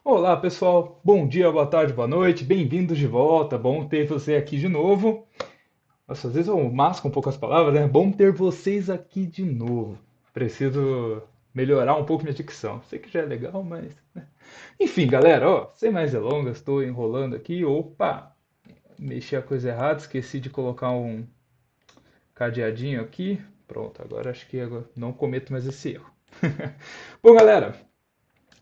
Olá, pessoal. Bom dia, boa tarde, boa noite. Bem-vindos de volta. Bom ter você aqui de novo. Nossa, às vezes eu masco um pouco as palavras, né? Bom ter vocês aqui de novo. Preciso melhorar um pouco minha dicção. Sei que já é legal, mas, né? Enfim, galera, ó, sem mais delongas, estou enrolando aqui. Opa, mexi a coisa errada, esqueci de colocar um cadeadinho aqui. Pronto, agora acho que agora não cometo mais esse erro. Bom, galera,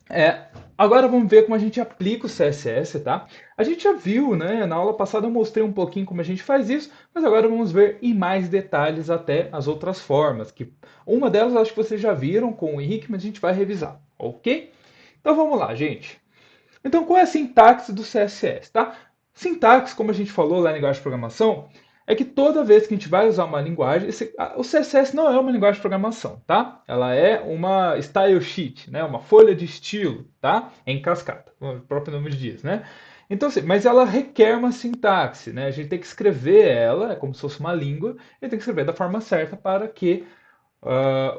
é, agora vamos ver como a gente aplica o CSS, tá? A gente já viu, né? Na aula passada eu mostrei um pouquinho como a gente faz isso, mas agora vamos ver em mais detalhes até as outras formas, que uma delas eu acho que vocês já viram com o Henrique, mas a gente vai revisar, ok? Então vamos lá, gente. Então qual é a sintaxe do CSS, tá? Sintaxe, como a gente falou lá na linguagem de programação, é que toda vez que a gente vai usar uma linguagem, o CSS não é uma linguagem de programação, tá? Ela é uma style sheet, né? Uma folha de estilo, tá? Em cascata, como o próprio nome diz, né? Então, assim, mas ela requer uma sintaxe, né? A gente tem que escrever ela, é como se fosse uma língua, e tem que escrever da forma certa para que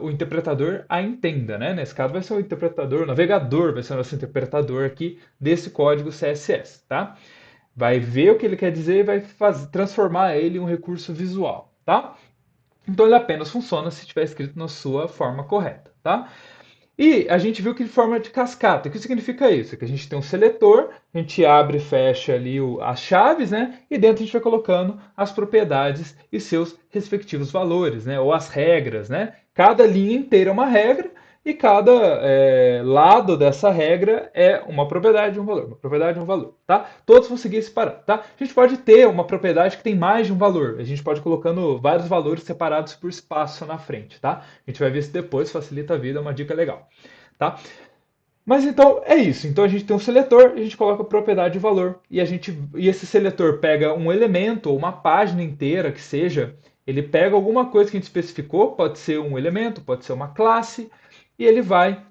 o interpretador a entenda, né? Nesse caso vai ser o interpretador, o navegador vai ser o nosso interpretador aqui desse código CSS, tá? Vai ver o que ele quer dizer e vai transformar ele em um recurso visual, tá? Então ele apenas funciona se estiver escrito na sua forma correta, tá? E a gente viu que de forma de cascata. O que significa isso? Que a gente tem um seletor, a gente abre e fecha ali as chaves, né? E dentro a gente vai colocando as propriedades e seus respectivos valores, né? Ou as regras, né? Cada linha inteira é uma regra e cada lado dessa regra é uma propriedade e um valor, uma propriedade e um valor, tá? Todos vão seguir esse parâmetro, tá? A gente pode ter uma propriedade que tem mais de um valor. A gente pode ir colocando vários valores separados por espaço na frente, tá? A gente vai ver isso depois, facilita a vida, é uma dica legal, tá? Mas então é isso. Então a gente tem um seletor, a gente coloca a propriedade e valor e esse seletor pega um elemento ou uma página inteira que seja, ele pega alguma coisa que a gente especificou, pode ser um elemento, pode ser uma classe, e ele vai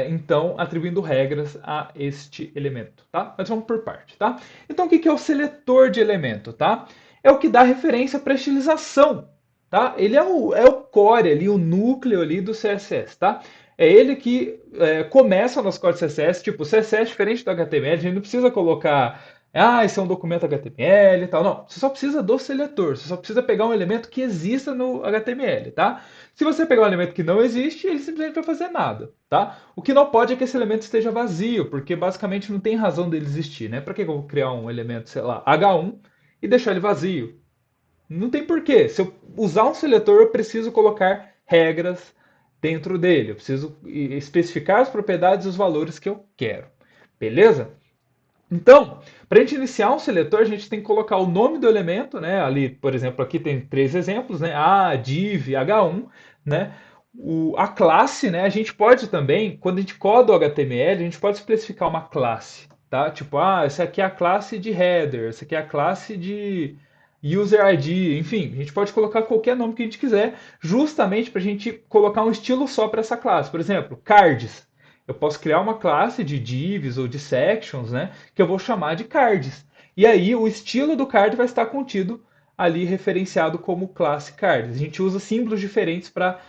então atribuindo regras a este elemento, tá? Mas vamos por parte, tá? Então o que é o seletor de elemento, tá? É o que dá referência para a estilização, tá? Ele é o core ali, o núcleo ali do CSS, tá? É ele que começa nos códigos CSS, tipo, o CSS é diferente do HTML, a gente não precisa colocar, esse é um documento HTML e tal, não. Você só precisa do seletor, você só precisa pegar um elemento que exista no HTML, tá? Se você pegar um elemento que não existe, ele simplesmente não vai fazer nada, tá? O que não pode é que esse elemento esteja vazio, porque basicamente não tem razão dele existir, né? Para que eu vou criar um elemento, sei lá, H1 e deixar ele vazio? Não tem porquê. Se eu usar um seletor, eu preciso colocar regras dentro dele. Eu preciso especificar as propriedades e os valores que eu quero. Beleza? Então, para a gente iniciar um seletor, a gente tem que colocar o nome do elemento, né? Ali, por exemplo, aqui tem três exemplos, né? A, div, H1, né? A classe, né? A gente pode também, quando a gente coda o HTML, a gente pode especificar uma classe, tá? Tipo, essa aqui é a classe de header, essa aqui é a classe de user ID, enfim, a gente pode colocar qualquer nome que a gente quiser, justamente para a gente colocar um estilo só para essa classe. Por exemplo, cards. Eu posso criar uma classe de divs ou de sections, né, que eu vou chamar de cards. E aí o estilo do card vai estar contido ali referenciado como classe cards. A gente usa símbolos diferentes para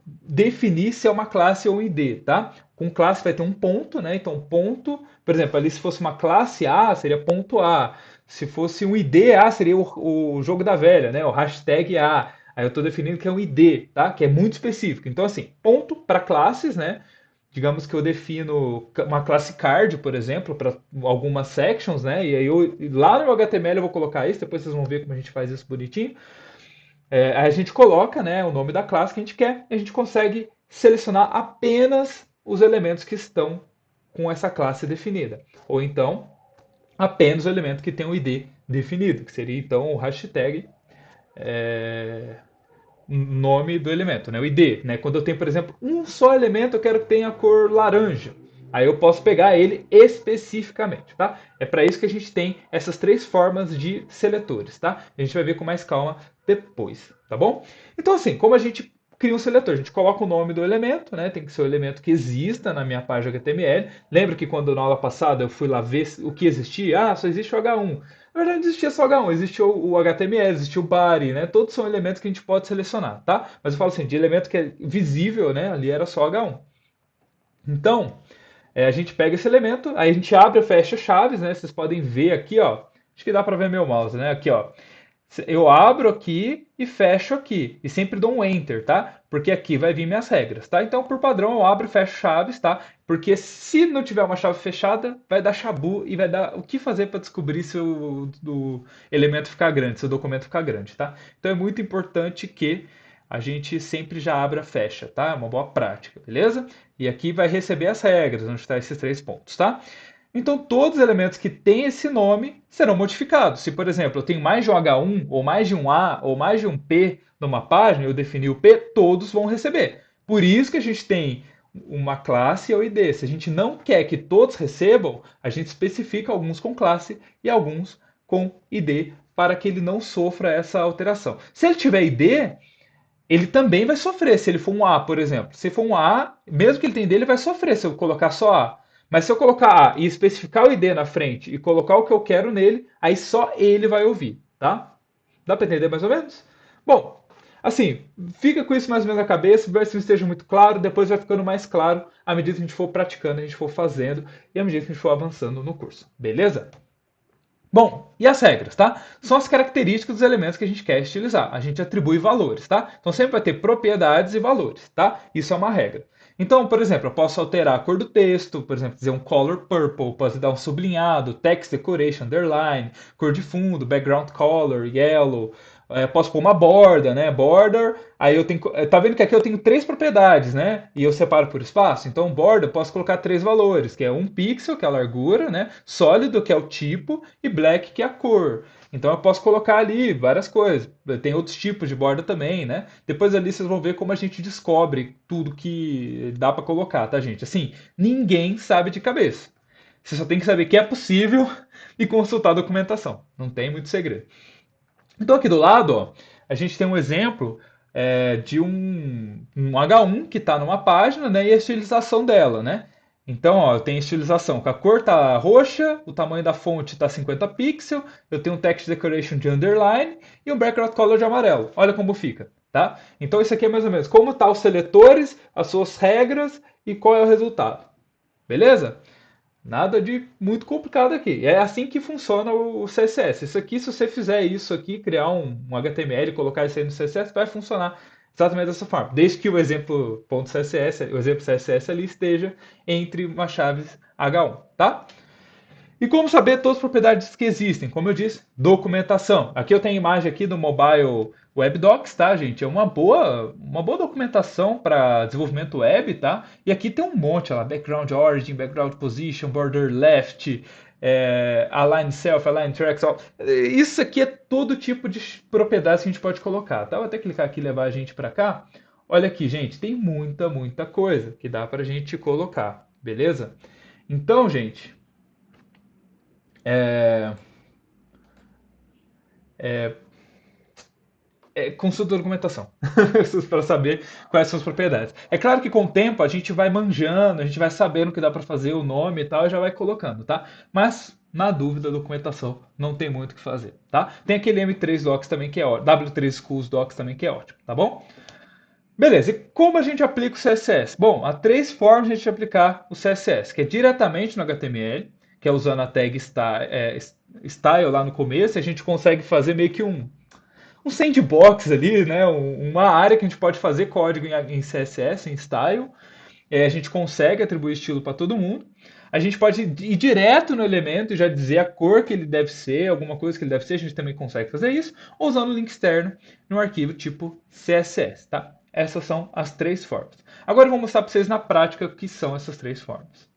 definir se é uma classe ou um ID, tá? Com classe vai ter um ponto, né? Então ponto, por exemplo, ali se fosse uma classe A, seria ponto A. Se fosse um ID A, seria o jogo da velha, né? O hashtag A. Aí eu estou definindo que é um ID, tá? Que é muito específico. Então, assim, ponto para classes, né? Digamos que eu defino uma classe card, por exemplo, para algumas sections, né? E aí lá no HTML eu vou colocar isso, depois vocês vão ver como a gente faz isso bonitinho. Aí a gente coloca, né, o nome da classe que a gente quer e a gente consegue selecionar apenas os elementos que estão com essa classe definida. Ou então, apenas o elemento que tem o ID definido, que seria então o hashtag é, nome do elemento, né? O ID, né? Quando eu tenho, por exemplo, um só elemento, eu quero que tenha a cor laranja. Aí eu posso pegar ele especificamente, tá? É para isso que a gente tem essas três formas de seletores, tá? A gente vai ver com mais calma depois, tá bom? Então assim, como a gente cria um seletor, a gente coloca o nome do elemento, né? Tem que ser o elemento que exista na minha página HTML. Lembra que quando na aula passada eu fui lá ver o que existia? Só existe o H1. Na verdade, não existia só H1, existe o HTML, existe o body, né? Todos são elementos que a gente pode selecionar, tá? Mas eu falo assim, de elemento que é visível, né? Ali era só H1. Então, a gente pega esse elemento, aí a gente abre e fecha chaves, né? Vocês podem ver aqui, ó. Acho que dá para ver meu mouse, né? Aqui, ó. Eu abro aqui e fecho aqui. E sempre dou um Enter, tá? Porque aqui vai vir minhas regras, tá? Então, por padrão, eu abro e fecho chaves, tá? Porque se não tiver uma chave fechada, vai dar chabu e vai dar o que fazer para descobrir se o elemento ficar grande, se o documento ficar grande, tá? Então, é muito importante que a gente sempre já abra e fecha, tá? É uma boa prática, beleza? E aqui vai receber as regras, onde estão esses três pontos, tá? Então, todos os elementos que têm esse nome serão modificados. Se, por exemplo, eu tenho mais de um H1, ou mais de um A, ou mais de um P numa página, eu defini o P, todos vão receber. Por isso que a gente tem uma classe e o ID. Se a gente não quer que todos recebam, a gente especifica alguns com classe e alguns com ID para que ele não sofra essa alteração. Se ele tiver ID, ele também vai sofrer se ele for um A, por exemplo. Se for um A, mesmo que ele tenha D, ele vai sofrer se eu colocar só A. Mas se eu colocar A e especificar o ID na frente e colocar o que eu quero nele, aí só ele vai ouvir, tá? Dá para entender mais ou menos? Bom, assim, fica com isso mais ou menos na cabeça, ver se esteja muito claro, depois vai ficando mais claro à medida que a gente for praticando, a gente for fazendo e à medida que a gente for avançando no curso. Beleza? Bom, e as regras, tá? São as características dos elementos que a gente quer estilizar. A gente atribui valores, tá? Então sempre vai ter propriedades e valores, tá? Isso é uma regra. Então, por exemplo, eu posso alterar a cor do texto, por exemplo, dizer um color purple, posso dar um sublinhado, text decoration, underline, cor de fundo, background color, yellow. Posso pôr uma borda, né? Border. Aí eu tenho. Tá vendo que aqui eu tenho três propriedades, né? E eu separo por espaço. Então, border, eu posso colocar três valores, que é um pixel, que é a largura, né? Sólido, que é o tipo, e black, que é a cor. Então eu posso colocar ali várias coisas. Tem outros tipos de borda também, né? Depois ali vocês vão ver como a gente descobre tudo que dá para colocar, tá, gente? Assim, ninguém sabe de cabeça. Você só tem que saber que é possível e consultar a documentação. Não tem muito segredo. Então aqui do lado, ó, a gente tem um exemplo de um H1 que está numa página, né, e a estilização dela, né? Então, ó, eu tenho estilização que a cor tá roxa, o tamanho da fonte está 50 pixels, eu tenho um text decoration de underline e um background color de amarelo. Olha como fica, tá? Então isso aqui é mais ou menos como tá os seletores, as suas regras e qual é o resultado. Beleza? Nada de muito complicado aqui. É assim que funciona o CSS. Isso aqui, se você fizer isso aqui, criar um HTML e colocar isso aí no CSS, vai funcionar exatamente dessa forma. Desde que o exemplo .css, o exemplo CSS ali esteja entre uma chave H1, tá? E como saber todas as propriedades que existem? Como eu disse, documentação. Aqui eu tenho a imagem aqui do Mobile Web Docs, tá, gente? É uma boa documentação para desenvolvimento web, tá? E aqui tem um monte lá, background origin, background position, border left, align self, align tracks, ó. Isso aqui é todo tipo de propriedades que a gente pode colocar, tá? Vou até clicar aqui e levar a gente para cá. Olha aqui, gente, tem muita coisa que dá para a gente colocar, beleza? Então, gente, é, consulta a documentação para saber quais são as propriedades. É claro que com o tempo a gente vai manjando, a gente vai sabendo o que dá para fazer, o nome e tal, e já vai colocando, tá? Mas na dúvida, a documentação não tem muito o que fazer, tá? Tem aquele M3 Docs também que é ótimo, W3 Schools Docs também que é ótimo, tá bom? Beleza, e como a gente aplica o CSS? Bom, há três formas de a gente aplicar o CSS, que é diretamente no HTML, que é usando a tag style lá no começo, a gente consegue fazer meio que um sandbox ali, né? Uma área que a gente pode fazer código em CSS, em style. A gente consegue atribuir estilo para todo mundo. A gente pode ir direto no elemento e já dizer a cor que ele deve ser, alguma coisa que ele deve ser, a gente também consegue fazer isso, ou usando o link externo no arquivo tipo CSS, tá? Essas são as três formas. Agora eu vou mostrar para vocês na prática o que são essas três formas.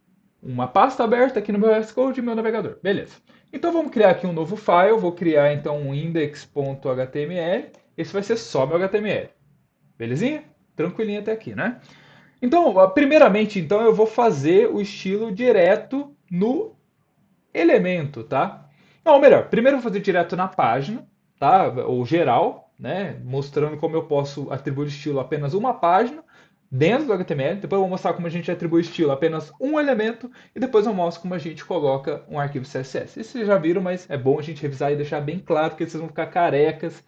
Uma pasta aberta aqui no meu VS Code e meu navegador. Beleza. Então vamos criar aqui um novo file. Vou criar então um index.html. Esse vai ser só meu HTML. Belezinha? Tranquilinho até aqui, né? Então, primeiramente, então eu vou fazer o estilo direto no elemento, tá? Não, melhor, primeiro eu vou fazer direto na página, tá? Ou geral, né? Mostrando como eu posso atribuir estilo a apenas uma página dentro do HTML. Depois eu vou mostrar como a gente atribui estilo a apenas um elemento e depois eu mostro como a gente coloca um arquivo CSS. Isso vocês já viram, mas é bom a gente revisar e deixar bem claro porque vocês vão ficar carecas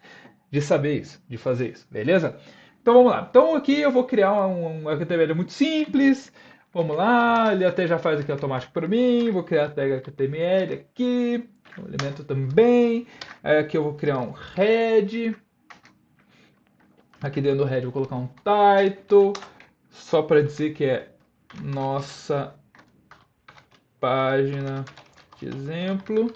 de saber isso, de fazer isso, beleza? Então vamos lá. Então aqui eu vou criar um HTML muito simples, Vamos lá, ele até já faz aqui automático para mim. Vou criar a tag HTML aqui, um elemento também. Aí aqui eu vou criar um head. Aqui dentro do head eu vou colocar um title, só para dizer que é nossa página de exemplo,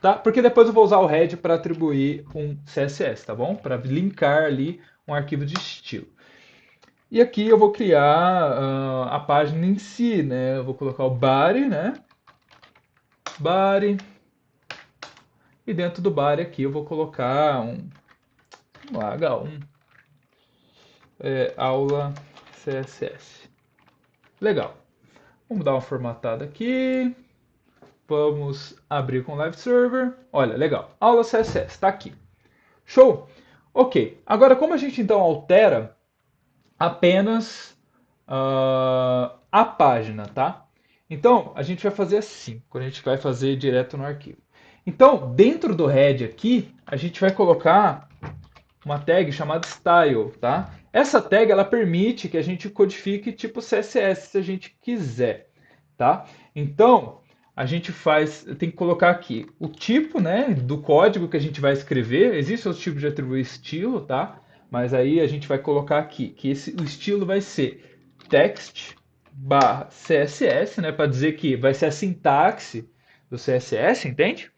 tá? Porque depois eu vou usar o head para atribuir um CSS, tá bom? Para linkar ali um arquivo de estilo. E aqui eu vou criar a página em si, né? Eu vou colocar o body, né? Body. E dentro do body aqui eu vou colocar vamos lá, H1, aula CSS. Legal. Vamos dar uma formatada aqui. Vamos abrir com o Live Server. Olha, legal. Aula CSS, está aqui. Show? Ok. Agora, como a gente então altera apenas a página, tá? Então, a gente vai fazer assim, quando a gente vai fazer direto no arquivo. Então, dentro do head aqui, a gente vai colocar uma tag chamada style, tá? Essa tag ela permite que a gente codifique tipo CSS se a gente quiser, tá? Então, a gente tem que colocar aqui o tipo, né, do código que a gente vai escrever. Existe outro tipo de atribuir estilo, tá? Mas aí a gente vai colocar aqui que o estilo vai ser text barra CSS, né, para dizer que vai ser a sintaxe do CSS, entende?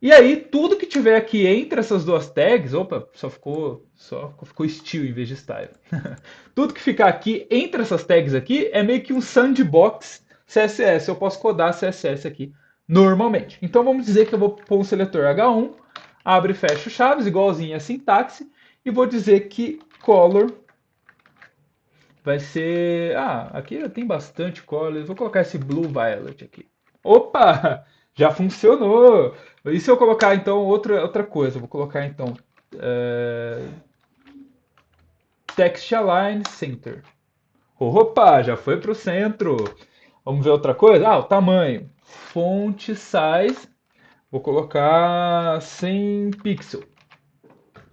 E aí, tudo que tiver aqui entre essas duas tags, opa, só ficou style em vez de style. Tudo que ficar aqui entre essas tags aqui é meio que um sandbox CSS. Eu posso codar CSS aqui normalmente. Então vamos dizer que eu vou pôr um seletor H1, abre e fecha chaves, igualzinho a sintaxe, e vou dizer que color vai ser... Ah, aqui tem bastante color. Vou colocar esse blue violet aqui. Opa! Já funcionou! E se eu colocar então outra coisa? Eu vou colocar então text align center. Opa, já foi para o centro. Vamos ver outra coisa? Ah, o tamanho. Font size. Vou colocar 100 pixels.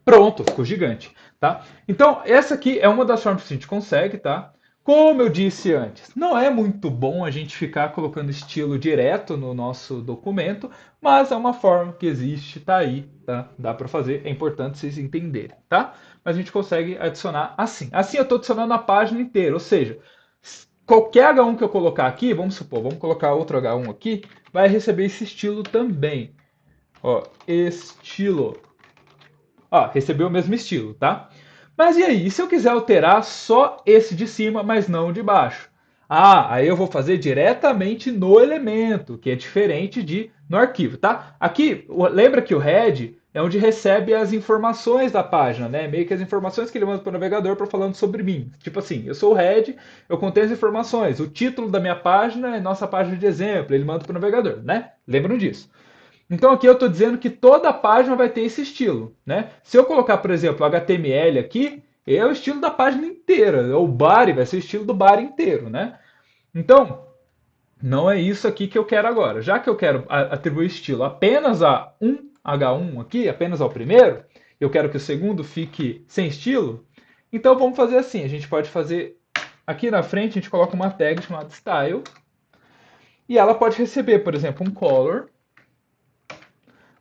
Pronto, ficou gigante, tá? Então, essa aqui é uma das formas que a gente consegue, tá? Como eu disse antes, não é muito bom a gente ficar colocando estilo direto no nosso documento, mas é uma forma que existe, tá aí, tá? Dá para fazer, é importante vocês entenderem, tá? Mas a gente consegue adicionar assim. Assim eu estou adicionando a página inteira, ou seja, qualquer H1 que eu colocar aqui, vamos supor, vamos colocar outro H1 aqui, vai receber esse estilo também. Ó, estilo. Ó, recebeu o mesmo estilo, tá? Mas e aí? E se eu quiser alterar só esse de cima, mas não o de baixo? Ah, aí eu vou fazer diretamente no elemento, que é diferente de no arquivo, tá? Aqui, lembra que o head é onde recebe as informações da página, né? Meio que as informações que ele manda para o navegador para falando sobre mim. Tipo assim, eu sou o head, eu contenho as informações. O título da minha página é nossa página de exemplo, ele manda para o navegador, né? Lembram disso? Então aqui eu estou dizendo que toda a página vai ter esse estilo, né? Se eu colocar, por exemplo, HTML aqui, é o estilo da página inteira. O body vai ser o estilo do body inteiro, né? Então, não é isso aqui que eu quero agora. Já que eu quero atribuir estilo apenas a um H1 aqui, apenas ao primeiro, eu quero que o segundo fique sem estilo, então vamos fazer assim. A gente pode fazer aqui na frente, a gente coloca uma tag chamada style, e ela pode receber, por exemplo, um color.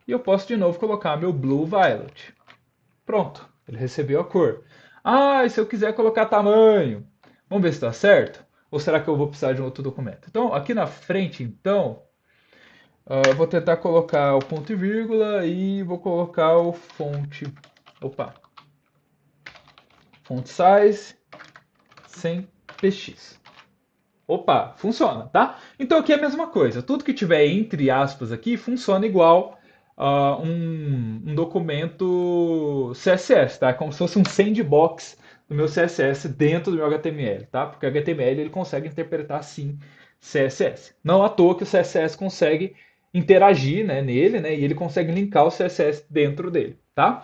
E eu posso de novo colocar meu blue violet. Pronto, ele recebeu a cor. Ah, e se eu quiser colocar tamanho? Vamos ver se está certo? Ou será que eu vou precisar de um outro documento? Então, aqui na frente, então, eu vou tentar colocar o ponto e vírgula e vou colocar o fonte. Opa! Font size 100 px. Opa, funciona, tá? Então aqui é a mesma coisa. Tudo que tiver entre aspas aqui funciona igual um documento CSS, tá? É como se fosse um sandbox do meu CSS dentro do meu HTML, tá? Porque o HTML ele consegue interpretar sim CSS. Não à toa que o CSS consegue interagir, né, nele, né? E ele consegue linkar o CSS dentro dele, tá?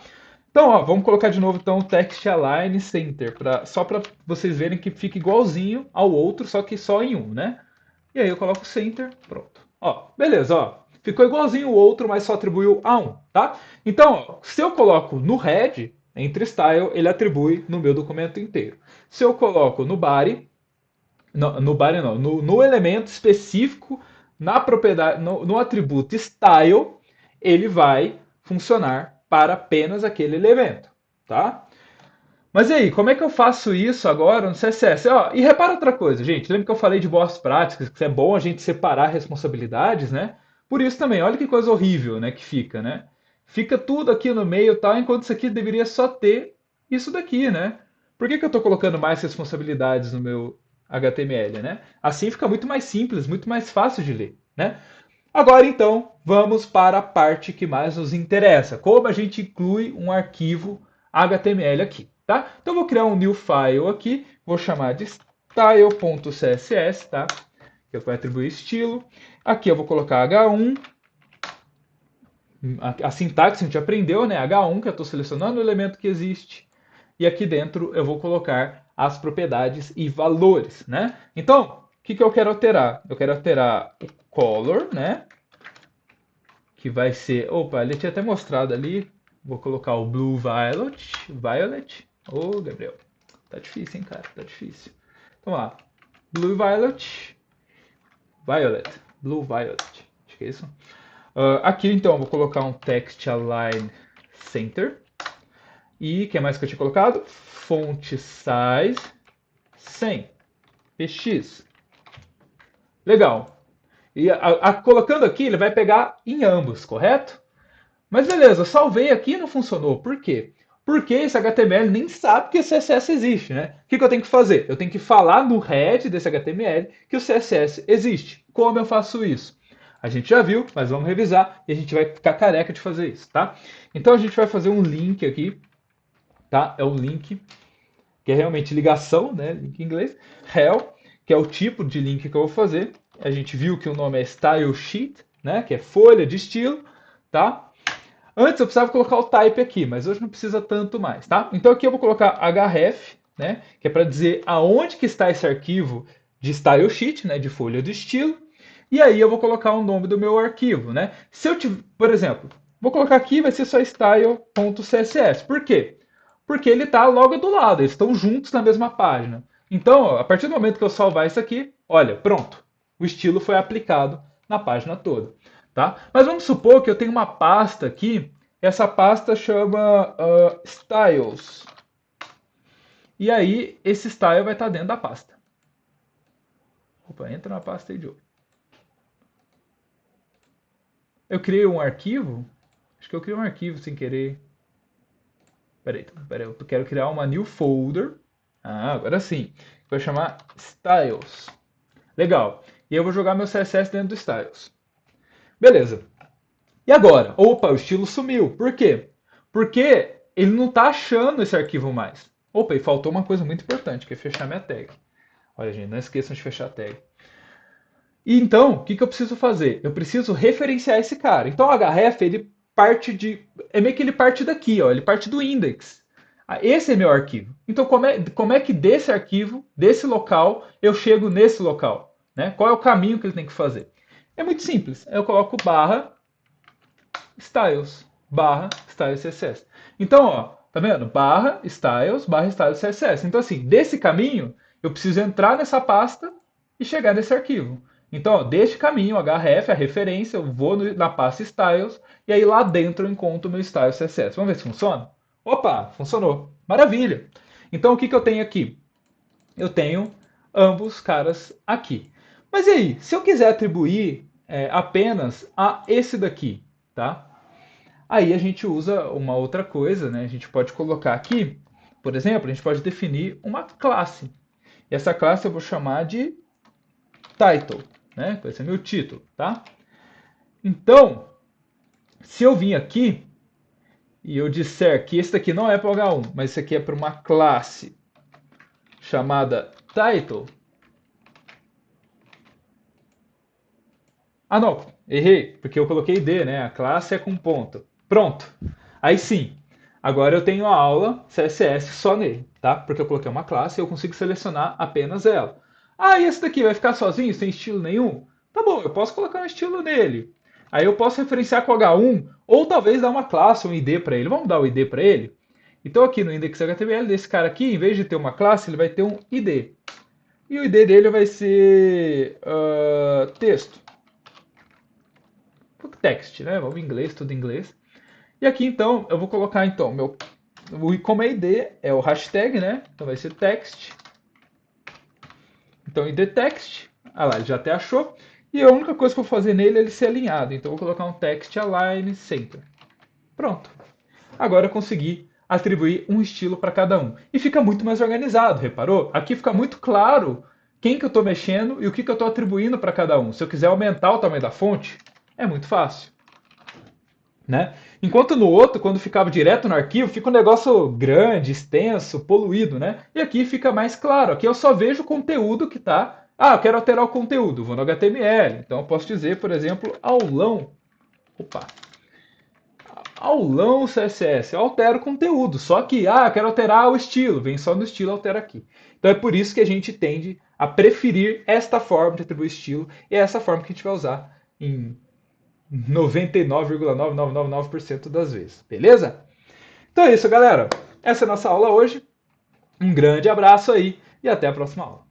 Então, ó, vamos colocar de novo então o Text Align Center, só para vocês verem que fica igualzinho ao outro, só que só em um, né? E aí eu coloco o Center, pronto. Ó, beleza, ó. Ficou igualzinho o outro, mas só atribuiu a um, tá? Então, ó, se eu coloco no head, entre style, ele atribui no meu documento inteiro. Se eu coloco no body, no body não, no elemento específico, na propriedade, no atributo style, ele vai funcionar para apenas aquele elemento, tá? Mas e aí, como é que eu faço isso agora no CSS? Ó, e repara outra coisa, gente. Lembra que eu falei de boas práticas, que é bom a gente separar responsabilidades, né? Por isso também, olha que coisa horrível, né, que fica, né? Fica tudo aqui no meio, tal, enquanto isso aqui deveria só ter isso daqui, né? Por que que eu estou colocando mais responsabilidades no meu HTML, né? Assim fica muito mais simples, muito mais fácil de ler, né? Agora então, vamos para a parte que mais nos interessa. Como a gente inclui um arquivo HTML aqui, tá? Então eu vou criar um new file aqui, vou chamar de style.css, tá? Que vai atribuir estilo. Aqui eu vou colocar H1, a sintaxe a gente aprendeu, né? H1, que eu estou selecionando o elemento que existe. E aqui dentro eu vou colocar as propriedades e valores, né? Então, o que eu quero alterar? Eu quero alterar o color, né? Que vai ser... Opa, ele tinha até mostrado ali. Vou colocar o Blue Violet. Violet. Ô, Gabriel. Tá difícil, hein, cara? Tá difícil. Então, lá. Blue Violet. Violet. Blue Violet. Acho que é isso. Aqui, então, eu vou colocar um Text Align Center. E o que mais que eu tinha colocado? Font Size 100. px. Legal. E colocando aqui, ele vai pegar em ambos, correto? Mas beleza, eu salvei aqui e não funcionou. Por quê? Porque esse HTML nem sabe que o CSS existe, né? O que eu tenho que fazer? Eu tenho que falar no head desse HTML que o CSS existe. Como eu faço isso? A gente já viu, mas vamos revisar e a gente vai ficar careca de fazer isso, tá? Então a gente vai fazer um link aqui, tá? É um link que é realmente ligação, né? Link em inglês. Hell, que é o tipo de link que eu vou fazer. A gente viu que o nome é Style Sheet, né? Que é folha de estilo, tá? Antes eu precisava colocar o type aqui, mas hoje não precisa tanto mais, tá? Então aqui eu vou colocar href, né? Que é para dizer aonde que está esse arquivo de style sheet, né? De folha de estilo. E aí eu vou colocar o nome do meu arquivo, né? Se eu tiver, por exemplo, vou colocar aqui, vai ser só style.css. Por quê? Porque ele está logo do lado, eles estão juntos na mesma página. Então, ó, a partir do momento que eu salvar isso aqui, olha, pronto. O estilo foi aplicado na página toda. Tá? Mas vamos supor que eu tenho uma pasta aqui, essa pasta chama Styles. E aí, esse style vai estar dentro da pasta. Opa, entra na pasta aí, Joe. Eu criei um arquivo? Acho que eu criei um arquivo sem querer. Peraí, eu quero criar uma new folder. Ah, agora sim. Vai chamar Styles. Legal. E eu vou jogar meu CSS dentro do Styles. Beleza. E agora? Opa, o estilo sumiu. Por quê? Porque ele não está achando esse arquivo mais. Opa, e faltou uma coisa muito importante, que é fechar minha tag. Olha, gente, não esqueçam de fechar a tag. E então, o que eu preciso fazer? Eu preciso referenciar esse cara. Então, o href, ele parte de... É meio que ele parte daqui, ó, ele parte do index. Esse é meu arquivo. Então, como é que desse arquivo, desse local, eu chego nesse local? Né? Qual é o caminho que ele tem que fazer? É muito simples. Eu coloco barra styles, barra styles CSS. Então, ó, tá vendo? Barra styles CSS. Então, assim, desse caminho, eu preciso entrar nessa pasta e chegar nesse arquivo. Então, ó, deste caminho, href, a referência, eu vou na pasta styles e aí lá dentro eu encontro o meu styles CSS. Vamos ver se funciona? Opa, funcionou. Maravilha. Então, o que eu tenho aqui? Eu tenho ambos caras aqui. Mas e aí, se eu quiser atribuir apenas a esse daqui, tá? Aí a gente usa uma outra coisa, né? A gente pode colocar aqui, por exemplo, a gente pode definir uma classe. E essa classe eu vou chamar de title, né? Vai ser meu título, tá? Então, se eu vim aqui e eu disser que esse daqui não é para o H1, mas esse aqui é para uma classe chamada title. Ah, não, errei, porque eu coloquei D, né? A classe é com ponto. Pronto. Aí sim, agora eu tenho a aula CSS só nele, tá? Porque eu coloquei uma classe e eu consigo selecionar apenas ela. Ah, e esse daqui vai ficar sozinho, sem estilo nenhum? Tá bom, eu posso colocar um estilo nele. Aí eu posso referenciar com H1, ou talvez dar uma classe, um ID para ele. Vamos dar o ID para ele? Então aqui no index.html desse cara aqui, em vez de ter uma classe, ele vai ter um ID. E o ID dele vai ser texto. Text, né? Vamos em inglês, tudo em inglês. E aqui então eu vou colocar então como é ID é o hashtag, né? Então vai ser text. Então ID text, ah lá, ele já até achou. E a única coisa que eu vou fazer nele é ele ser alinhado. Então eu vou colocar um text align center. Pronto. Agora eu consegui atribuir um estilo para cada um. E fica muito mais organizado, reparou? Aqui fica muito claro quem que eu estou mexendo e o que, que eu estou atribuindo para cada um. Se eu quiser aumentar o tamanho da fonte, é muito fácil. Né? Enquanto no outro, quando ficava direto no arquivo, fica um negócio grande, extenso, poluído, né? E aqui fica mais claro. Aqui eu só vejo o conteúdo que está. Ah, eu quero alterar o conteúdo, vou no HTML. Então eu posso dizer, por exemplo, aulão. Opa, aulão CSS, eu altero o conteúdo, só que, eu quero alterar o estilo, vem só no estilo, altera aqui. Então é por isso que a gente tende a preferir esta forma de atribuir estilo, e é essa forma que a gente vai usar em 99,9999% das vezes, beleza? Então é isso, galera. Essa é a nossa aula hoje. Um grande abraço aí e até a próxima aula.